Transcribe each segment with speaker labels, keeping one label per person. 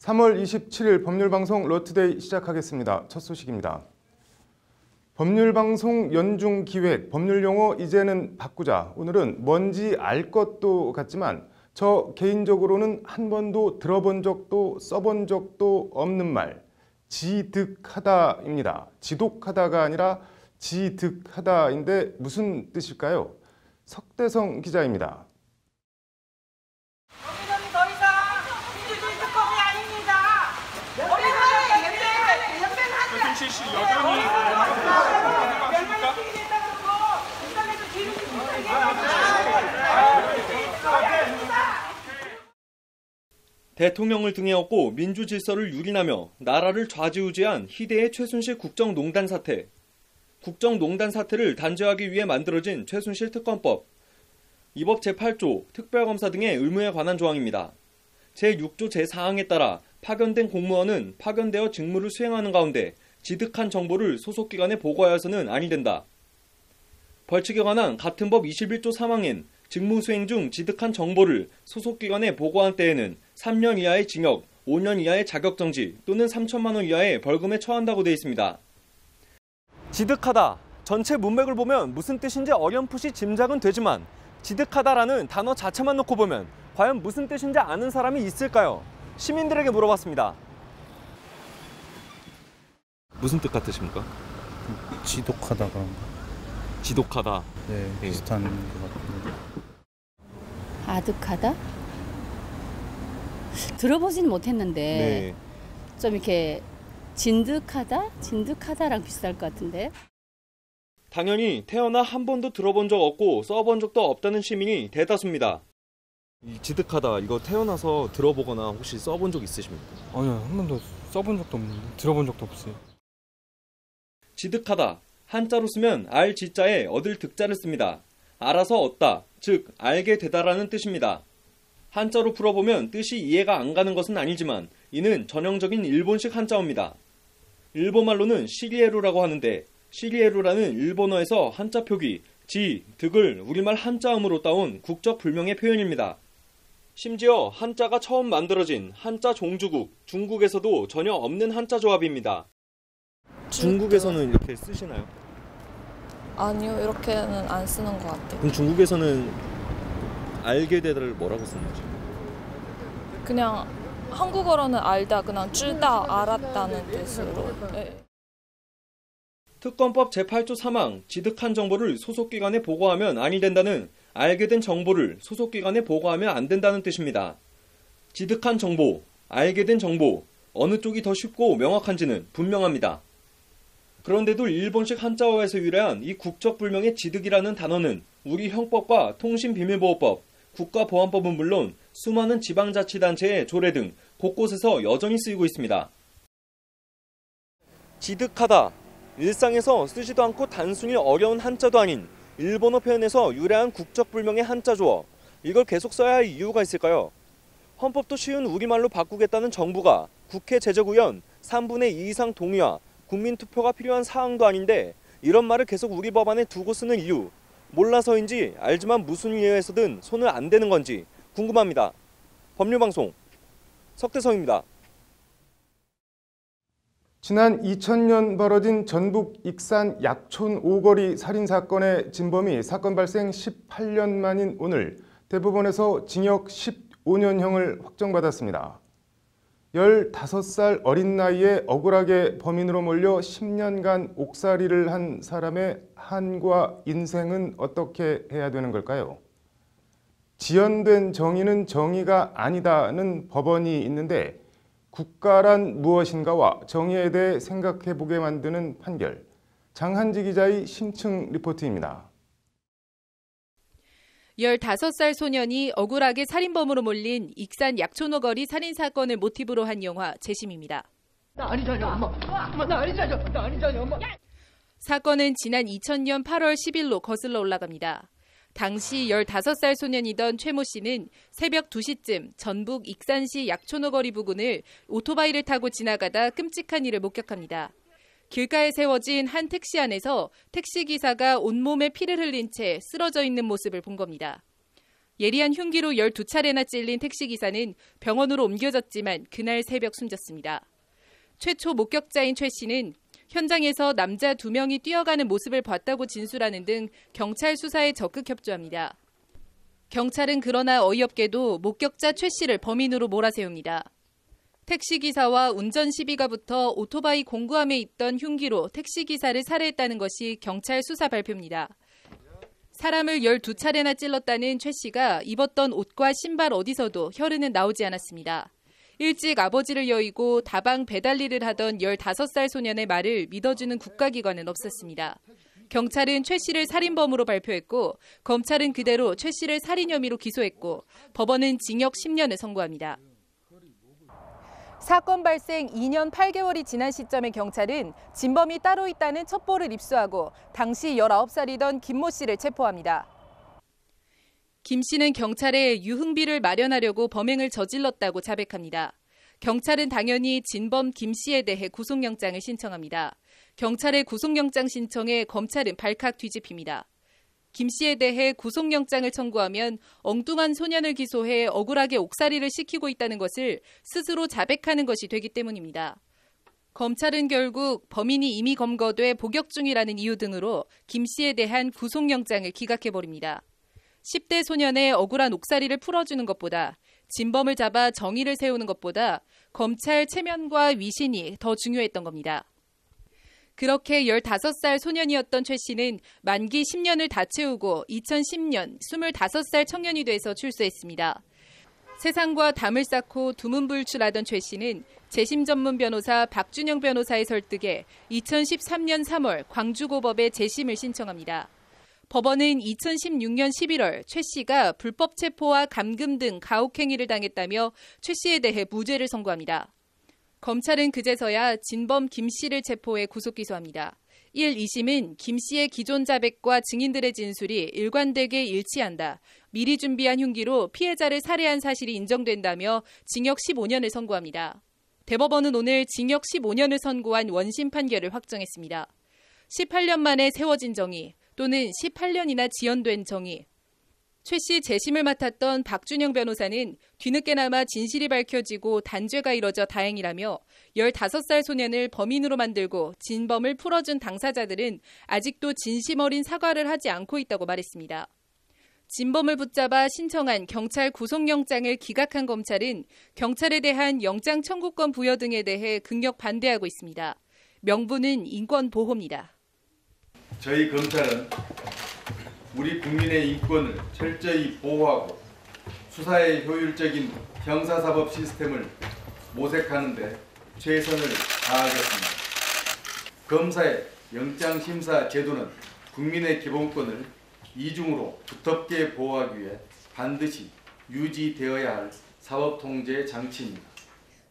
Speaker 1: 3월 27일 법률방송 러투데이 시작하겠습니다. 첫 소식입니다. 법률방송 연중기획 법률용어 이제는 바꾸자. 오늘은 뭔지 알 것도 같지만 저 개인적으로는 한 번도 들어본 적도 써본 적도 없는 말, 지득하다입니다. 지독하다가 아니라 지득하다인데 무슨 뜻일까요? 석대성 기자입니다.
Speaker 2: 여기는 더 이상 민주주의 특검이 아닙니다.
Speaker 3: 최순실 씨 여전히
Speaker 2: 멸망시키게 됐다고 인터넷에서 뒤를
Speaker 4: 대통령을 등에 업고 민주 질서를 유린하며 나라를 좌지우지한 희대의 최순실 국정농단 사태. 국정농단 사태를 단죄하기 위해 만들어진 최순실 특검법. 이 법 제8조 특별검사 등의 의무에 관한 조항입니다. 제6조 제4항에 따라 파견된 공무원은 파견되어 직무를 수행하는 가운데 지득한 정보를 소속기관에 보고하여서는 아니 된다. 벌칙에 관한 같은 법 21조 3항엔 직무 수행 중 지득한 정보를 소속기관에 보고한 때에는 3년 이하의 징역, 5년 이하의 자격정지 또는 3천만 원 이하의 벌금에 처한다고 되어 있습니다. 지득하다. 전체 문맥을 보면 무슨 뜻인지 어렴풋이 짐작은 되지만 지득하다라는 단어 자체만 놓고 보면 과연 무슨 뜻인지 아는 사람이 있을까요? 시민들에게 물어봤습니다. 무슨 뜻 같으십니까?
Speaker 5: 지독하다 그런 거.
Speaker 4: 지독하다.
Speaker 5: 네, 비슷한 것 같은데.
Speaker 6: 아득하다? 들어보지는 못했는데 좀 이렇게 진득하다? 진득하다랑 비슷할 것 같은데.
Speaker 4: 당연히 태어나 한 번도 들어본 적 없고 써본 적도 없다는 시민이 대다수입니다. 이 지득하다 이거 태어나서 들어보거나 혹시 써본 적 있으십니까?
Speaker 5: 아니요, 한 번도 써본 적도 없는데 들어본 적도 없어요.
Speaker 4: 지득하다. 한자로 쓰면 알 지자에 얻을 득자를 씁니다. 알아서 얻다, 즉 알게 되다라는 뜻입니다. 한자로 풀어보면 뜻이 이해가 안 가는 것은 아니지만 이는 전형적인 일본식 한자어입니다. 일본말로는 시리에루라고 하는데 시리에루라는 일본어에서 한자 표기, 지, 득을 우리말 한자음으로 따온 국적불명의 표현입니다. 심지어 한자가 처음 만들어진 한자 종주국, 중국에서도 전혀 없는 한자 조합입니다. 중국에서는 이렇게 쓰시나요?
Speaker 7: 아니요, 이렇게는 안 쓰는 것 같아요.
Speaker 4: 그럼 중국에서는 알게 되다를 뭐라고 쓰는 거죠?
Speaker 7: 그냥 한국어로는 알다, 그냥 쯔다, 알았다는 뜻으로. 네.
Speaker 4: 특검법 제8조 3항 지득한 정보를 소속기관에 보고하면 아니 된다는 알게 된 정보를 소속기관에 보고하면 안 된다는 뜻입니다. 지득한 정보, 알게 된 정보, 어느 쪽이 더 쉽고 명확한지는 분명합니다. 그런데도 일본식 한자어에서 유래한 이 국적불명의 지득이라는 단어는 우리 형법과 통신비밀보호법, 국가보안법은 물론 수많은 지방자치단체의 조례 등 곳곳에서 여전히 쓰이고 있습니다. 지득하다. 일상에서 쓰지도 않고 단순히 어려운 한자도 아닌 일본어 표현에서 유래한 국적불명의 한자조어. 이걸 계속 써야 할 이유가 있을까요? 헌법도 쉬운 우리말로 바꾸겠다는 정부가 국회 제적의원 3분의 2 이상 동의와 국민투표가 필요한 사항도 아닌데 이런 말을 계속 우리 법안에 두고 쓰는 이유. 몰라서인지 알지만 무슨 이유에서든 손을 안 대는 건지 궁금합니다. 법률방송 석대성입니다.
Speaker 1: 지난 2000년 벌어진 전북 익산 약촌 오거리 살인사건의 진범이 사건 발생 18년 만인 오늘 대법원에서 징역 15년형을 확정받았습니다. 15살 어린 나이에 억울하게 범인으로 몰려 10년간 옥살이를 한 사람의 한과 인생은 어떻게 해야 되는 걸까요? 지연된 정의는 정의가 아니다는 법원이 있는데 국가란 무엇인가와 정의에 대해 생각해보게 만드는 판결. 장한지 기자의 심층 리포트입니다.
Speaker 8: 15살 소년이 억울하게 살인범으로 몰린 익산 약촌오거리 살인사건을 모티브로 한 영화 재심입니다.
Speaker 2: 나 아니잖아, 엄마. 엄마, 나 아니잖아. 나 아니잖아, 엄마.
Speaker 8: 사건은 지난 2000년 8월 10일로 거슬러 올라갑니다. 당시 15살 소년이던 최모 씨는 새벽 2시쯤 전북 익산시 약촌오거리 부근을 오토바이를 타고 지나가다 끔찍한 일을 목격합니다. 길가에 세워진 한 택시 안에서 택시기사가 온몸에 피를 흘린 채 쓰러져 있는 모습을 본 겁니다. 예리한 흉기로 12차례나 찔린 택시기사는 병원으로 옮겨졌지만 그날 새벽 숨졌습니다. 최초 목격자인 최 씨는 현장에서 남자 2명이 뛰어가는 모습을 봤다고 진술하는 등 경찰 수사에 적극 협조합니다. 경찰은 그러나 어이없게도 목격자 최 씨를 범인으로 몰아세웁니다. 택시기사와 운전 시비가 붙어 오토바이 공구함에 있던 흉기로 택시기사를 살해했다는 것이 경찰 수사 발표입니다. 사람을 12차례나 찔렀다는 최 씨가 입었던 옷과 신발 어디서도 혈흔은 나오지 않았습니다. 일찍 아버지를 여의고 다방 배달 일을 하던 15살 소년의 말을 믿어주는 국가기관은 없었습니다. 경찰은 최 씨를 살인범으로 발표했고 검찰은 그대로 최 씨를 살인 혐의로 기소했고 법원은 징역 10년을 선고합니다. 사건 발생 2년 8개월이 지난 시점에 경찰은 진범이 따로 있다는 첩보를 입수하고 당시 19살이던 김모 씨를 체포합니다. 김 씨는 경찰에 유흥비를 마련하려고 범행을 저질렀다고 자백합니다. 경찰은 당연히 진범 김 씨에 대해 구속영장을 신청합니다. 경찰의 구속영장 신청에 검찰은 발칵 뒤집힙니다. 김 씨에 대해 구속영장을 청구하면 엉뚱한 소년을 기소해 억울하게 옥살이를 시키고 있다는 것을 스스로 자백하는 것이 되기 때문입니다. 검찰은 결국 범인이 이미 검거돼 복역 중이라는 이유 등으로 김 씨에 대한 구속영장을 기각해버립니다. 10대 소년의 억울한 옥살이를 풀어주는 것보다 진범을 잡아 정의를 세우는 것보다 검찰 체면과 위신이 더 중요했던 겁니다. 그렇게 15살 소년이었던 최 씨는 만기 10년을 다 채우고 2010년 25살 청년이 돼서 출소했습니다. 세상과 담을 쌓고 두문불출하던 최 씨는 재심 전문 변호사 박준영 변호사의 설득에 2013년 3월 광주고법에 재심을 신청합니다. 법원은 2016년 11월 최 씨가 불법 체포와 감금 등 가혹행위를 당했다며 최 씨에 대해 무죄를 선고합니다. 검찰은 그제서야 진범 김 씨를 체포해 구속 기소합니다. 1, 2심은 김 씨의 기존 자백과 증인들의 진술이 일관되게 일치한다. 미리 준비한 흉기로 피해자를 살해한 사실이 인정된다며 징역 15년을 선고합니다. 대법원은 오늘 징역 15년을 선고한 원심 판결을 확정했습니다. 18년 만에 세워진 정의 또는 18년이나 지연된 정의. 최 씨 재심을 맡았던 박준영 변호사는 뒤늦게나마 진실이 밝혀지고 단죄가 이뤄져 다행이라며 15살 소년을 범인으로 만들고 진범을 풀어준 당사자들은 아직도 진심 어린 사과를 하지 않고 있다고 말했습니다. 진범을 붙잡아 신청한 경찰 구속영장을 기각한 검찰은 경찰에 대한 영장 청구권 부여 등에 대해 극력 반대하고 있습니다. 명분은 인권 보호입니다.
Speaker 9: 저희 검찰은 우리 국민의 인권을 철저히 보호하고 수사의 효율적인 형사사법 시스템을 모색하는 데 최선을 다하겠습니다. 검사의 영장심사 제도는 국민의 기본권을 이중으로 두텁게 보호하기 위해 반드시 유지되어야 할 사법통제 장치입니다.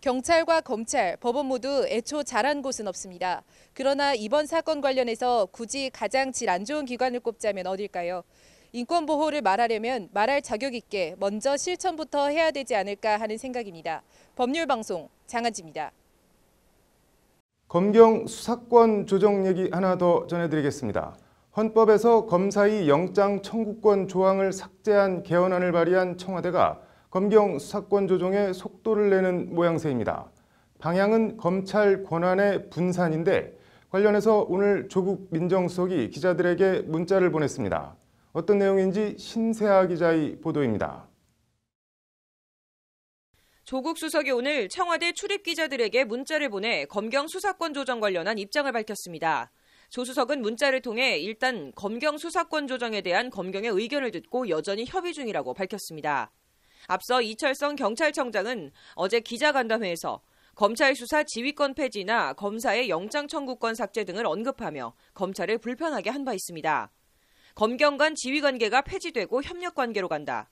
Speaker 8: 경찰과 검찰, 법원 모두 애초 잘한 곳은 없습니다. 그러나 이번 사건 관련해서 굳이 가장 질 안 좋은 기관을 꼽자면 어딜까요? 인권 보호를 말하려면 말할 자격 있게 먼저 실천부터 해야 되지 않을까 하는 생각입니다. 법률방송 장한지입니다.
Speaker 1: 검경 수사권 조정 얘기 하나 더 전해드리겠습니다. 헌법에서 검사의 영장 청구권 조항을 삭제한 개헌안을 발의한 청와대가 검경 수사권 조정에 속도를 내는 모양새입니다. 방향은 검찰 권한의 분산인데 관련해서 오늘 조국 민정수석이 기자들에게 문자를 보냈습니다. 어떤 내용인지 신세아 기자의 보도입니다.
Speaker 10: 조국 수석이 오늘 청와대 출입 기자들에게 문자를 보내 검경 수사권 조정 관련한 입장을 밝혔습니다. 조 수석은 문자를 통해 일단 검경 수사권 조정에 대한 검경의 의견을 듣고 여전히 협의 중이라고 밝혔습니다. 앞서 이철성 경찰청장은 어제 기자간담회에서 검찰 수사 지휘권 폐지나 검사의 영장 청구권 삭제 등을 언급하며 검찰을 불편하게 한 바 있습니다. 검경 간 지휘 관계가 폐지되고 협력 관계로 간다.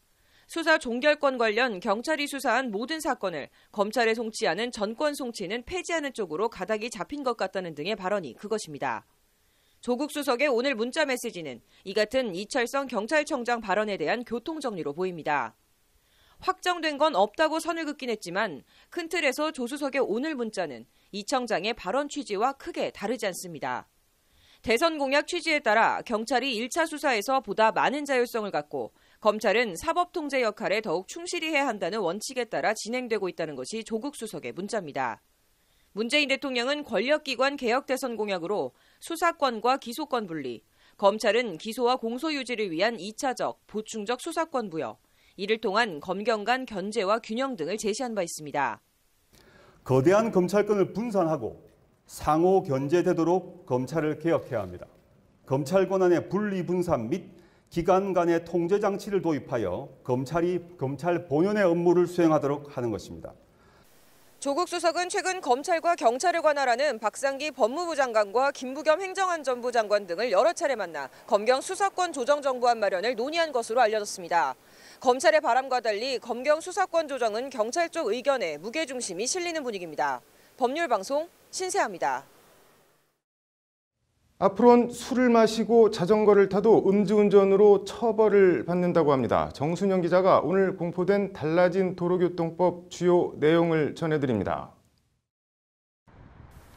Speaker 10: 수사 종결권 관련 경찰이 수사한 모든 사건을 검찰에 송치하는 전권 송치는 폐지하는 쪽으로 가닥이 잡힌 것 같다는 등의 발언이 그것입니다. 조국 수석의 오늘 문자 메시지는 이 같은 이철성 경찰청장 발언에 대한 교통정리로 보입니다. 확정된 건 없다고 선을 긋긴 했지만 큰 틀에서 조 수석의 오늘 문자는 이 청장의 발언 취지와 크게 다르지 않습니다. 대선 공약 취지에 따라 경찰이 1차 수사에서 보다 많은 자율성을 갖고 검찰은 사법통제 역할에 더욱 충실히 해야 한다는 원칙에 따라 진행되고 있다는 것이 조국 수석의 문자입니다. 문재인 대통령은 권력기관 개혁 대선 공약으로 수사권과 기소권 분리, 검찰은 기소와 공소 유지를 위한 2차적, 보충적 수사권 부여, 이를 통한 검경 간 견제와 균형 등을 제시한 바 있습니다.
Speaker 11: 거대한 검찰권을 분산하고 상호 견제되도록 검찰을 개혁해야 합니다. 검찰 권한의 분리 분산 및 기관 간의 통제 장치를 도입하여 검찰이 검찰 본연의 업무를 수행하도록 하는 것입니다.
Speaker 10: 조국 수석은 최근 검찰과 경찰을 관할하는 박상기 법무부 장관과 김부겸 행정안전부 장관 등을 여러 차례 만나 검경 수사권 조정 정부안 마련을 논의한 것으로 알려졌습니다. 검찰의 바람과 달리 검경 수사권 조정은 경찰 쪽 의견에 무게중심이 실리는 분위기입니다. 법률방송 신세아입니다.
Speaker 1: 앞으로는 술을 마시고 자전거를 타도 음주운전으로 처벌을 받는다고 합니다. 정순영 기자가 오늘 공포된 달라진 도로교통법 주요 내용을 전해드립니다.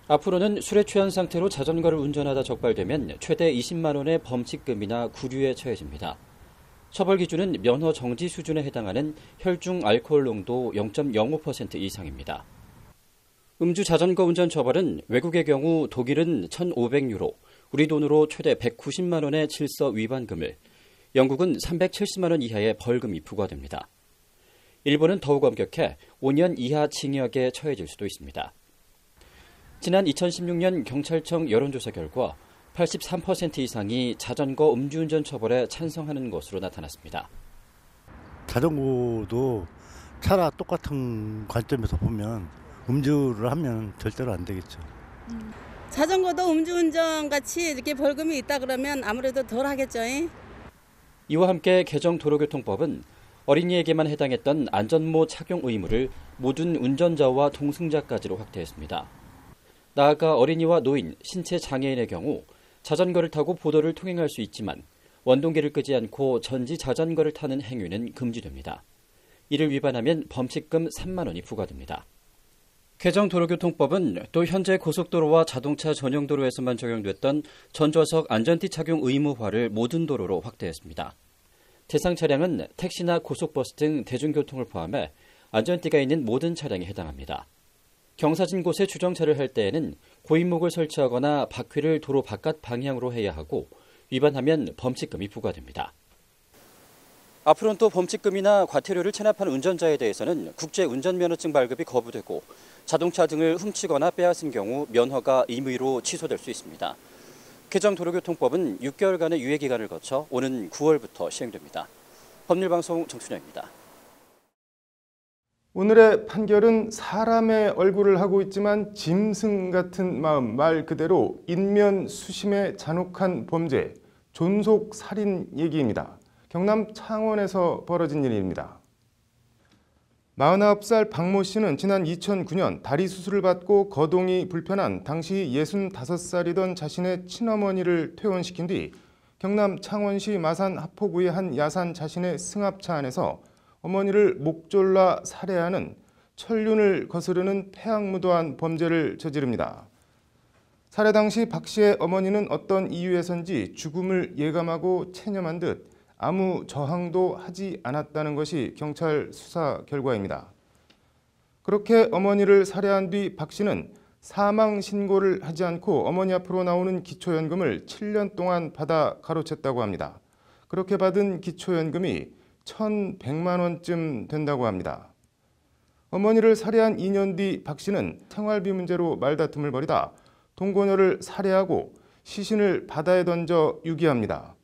Speaker 12: 앞으로는 술에 취한 상태로 자전거를 운전하다 적발되면 최대 20만 원의 범칙금이나 구류에 처해집니다. 처벌 기준은 면허 정지 수준에 해당하는 혈중 알코올 농도 0.05% 이상입니다. 음주 자전거 운전 처벌은 외국의 경우 독일은 1,500유로, 우리 돈으로 최대 190만 원의 질서 위반금을, 영국은 370만 원 이하의 벌금이 부과됩니다. 일본은 더욱 엄격해 5년 이하 징역에 처해질 수도 있습니다. 지난 2016년 경찰청 여론조사 결과 83% 이상이 자전거 음주운전 처벌에 찬성하는 것으로 나타났습니다.
Speaker 13: 자전거도 차라 똑같은 관점에서 보면 음주를 하면 절대로 안 되겠죠.
Speaker 14: 자전거도 음주운전 같이 이렇게 벌금이 있다 그러면 아무래도 덜 하겠죠.
Speaker 12: 이와 함께 개정 도로교통법은 어린이에게만 해당했던 안전모 착용 의무를 모든 운전자와 동승자까지로 확대했습니다. 나아가 어린이와 노인, 신체 장애인의 경우 자전거를 타고 보도를 통행할 수 있지만 원동기를 끄지 않고 전지 자전거를 타는 행위는 금지됩니다. 이를 위반하면 범칙금 3만 원이 부과됩니다. 개정 도로교통법은 또 현재 고속도로와 자동차 전용 도로에서만 적용됐던 전좌석 안전띠 착용 의무화를 모든 도로로 확대했습니다. 대상 차량은 택시나 고속버스 등 대중교통을 포함해 안전띠가 있는 모든 차량에 해당합니다. 경사진 곳에 주정차를 할 때에는 고인목을 설치하거나 바퀴를 도로 바깥 방향으로 해야 하고 위반하면 범칙금이 부과됩니다. 앞으로는 또 범칙금이나 과태료를 체납한 운전자에 대해서는 국제운전면허증 발급이 거부되고 자동차 등을 훔치거나 빼앗은 경우 면허가 임의로 취소될 수 있습니다. 개정 도로교통법은 6개월간의 유예기간을 거쳐 오는 9월부터 시행됩니다. 법률방송 정춘영입니다.
Speaker 1: 오늘의 판결은 사람의 얼굴을 하고 있지만 짐승 같은 마음, 말 그대로 인면수심의 잔혹한 범죄, 존속살인 얘기입니다. 경남 창원에서 벌어진 일입니다. 49살 박모 씨는 지난 2009년 다리 수술을 받고 거동이 불편한 당시 65살이던 자신의 친어머니를 퇴원시킨 뒤 경남 창원시 마산 하포구의 한 야산 자신의 승합차 안에서 어머니를 목 졸라 살해하는 천륜을 거스르는 폐악무도한 범죄를 저지릅니다. 살해 당시 박 씨의 어머니는 어떤 이유에선지 죽음을 예감하고 체념한 듯 아무 저항도 하지 않았다는 것이 경찰 수사 결과입니다. 그렇게 어머니를 살해한 뒤 박 씨는 사망 신고를 하지 않고 어머니 앞으로 나오는 기초연금을 7년 동안 받아 가로챘다고 합니다. 그렇게 받은 기초연금이 1,100만 원쯤 된다고 합니다. 어머니를 살해한 2년 뒤 박 씨는 생활비 문제로 말다툼을 벌이다 동거녀를 살해하고 시신을 바다에 던져 유기합니다.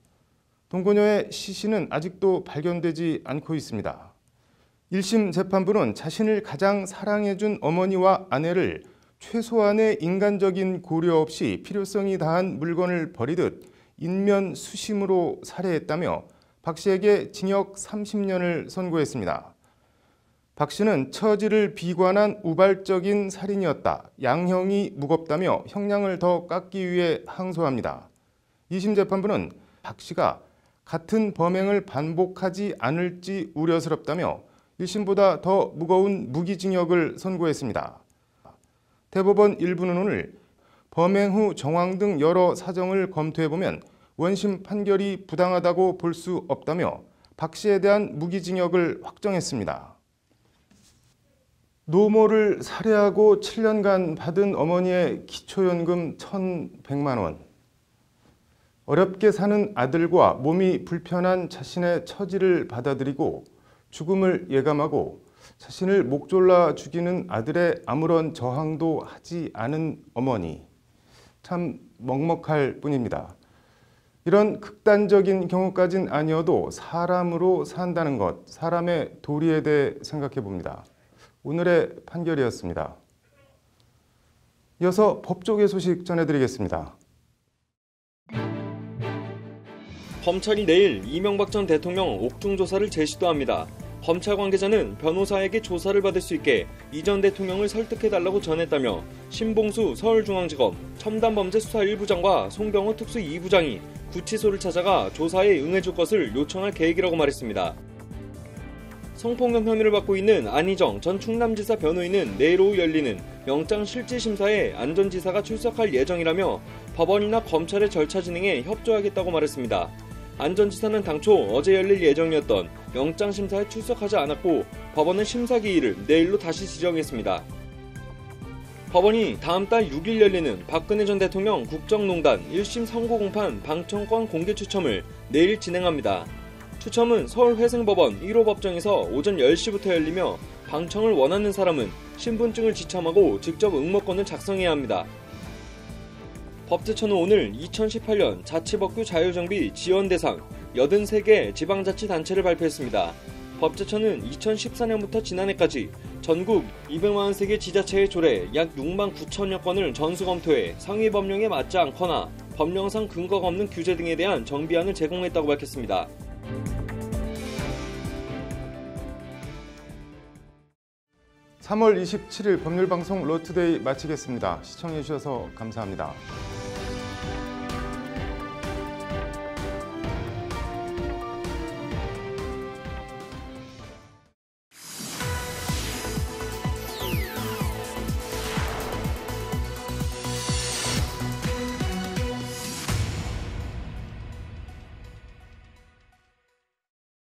Speaker 1: 동거녀의 시신은 아직도 발견되지 않고 있습니다. 1심 재판부는 자신을 가장 사랑해준 어머니와 아내를 최소한의 인간적인 고려 없이 필요성이 다한 물건을 버리듯 인면수심으로 살해했다며 박 씨에게 징역 30년을 선고했습니다. 박 씨는 처지를 비관한 우발적인 살인이었다. 양형이 무겁다며 형량을 더 깎기 위해 항소합니다. 2심 재판부는 박 씨가 같은 범행을 반복하지 않을지 우려스럽다며 1심보다 더 무거운 무기징역을 선고했습니다. 대법원 1부는 오늘 범행 후 정황 등 여러 사정을 검토해보면 원심 판결이 부당하다고 볼 수 없다며 박 씨에 대한 무기징역을 확정했습니다. 노모를 살해하고 7년간 받은 어머니의 기초연금 1,100만 원. 어렵게 사는 아들과 몸이 불편한 자신의 처지를 받아들이고 죽음을 예감하고 자신을 목졸라 죽이는 아들의 아무런 저항도 하지 않은 어머니. 참 먹먹할 뿐입니다. 이런 극단적인 경우까진 아니어도 사람으로 산다는 것, 사람의 도리에 대해 생각해 봅니다. 오늘의 판결이었습니다. 이어서 법조계 소식 전해드리겠습니다.
Speaker 4: 검찰이 내일 이명박 전 대통령 옥중 조사를 재시도합니다. 검찰 관계자는 변호사에게 조사를 받을 수 있게 이 전 대통령을 설득해달라고 전했다며 신봉수 서울중앙지검 첨단범죄수사 1부장과 송병호 특수 2부장이 구치소를 찾아가 조사에 응해줄 것을 요청할 계획이라고 말했습니다. 성폭력 혐의를 받고 있는 안희정 전 충남지사 변호인은 내일 오후 열리는 영장실질심사에 안 전 지사가 출석할 예정이라며 법원이나 검찰의 절차 진행에 협조하겠다고 말했습니다. 안 전 지사는 당초 어제 열릴 예정이었던 영장심사에 출석하지 않았고 법원은 심사기일을 내일로 다시 지정했습니다. 법원이 다음 달 6일 열리는 박근혜 전 대통령 국정농단 1심 선고 공판 방청권 공개 추첨을 내일 진행합니다. 추첨은 서울회생법원 1호 법정에서 오전 10시부터 열리며 방청을 원하는 사람은 신분증을 지참하고 직접 응모권을 작성해야 합니다. 법제처는 오늘 2018년 자치법규 자유정비 지원 대상 83개 지방자치단체를 발표했습니다. 법제처는 2014년부터 지난해까지 전국 243개 지자체의 조례 약 6만 9천여 건을 전수검토해 상위 법령에 맞지 않거나 법령상 근거가 없는 규제 등에 대한 정비안을 제공했다고 밝혔습니다.
Speaker 1: (3월 27일) 법률방송 로투데이 마치겠습니다. 시청해주셔서 감사합니다.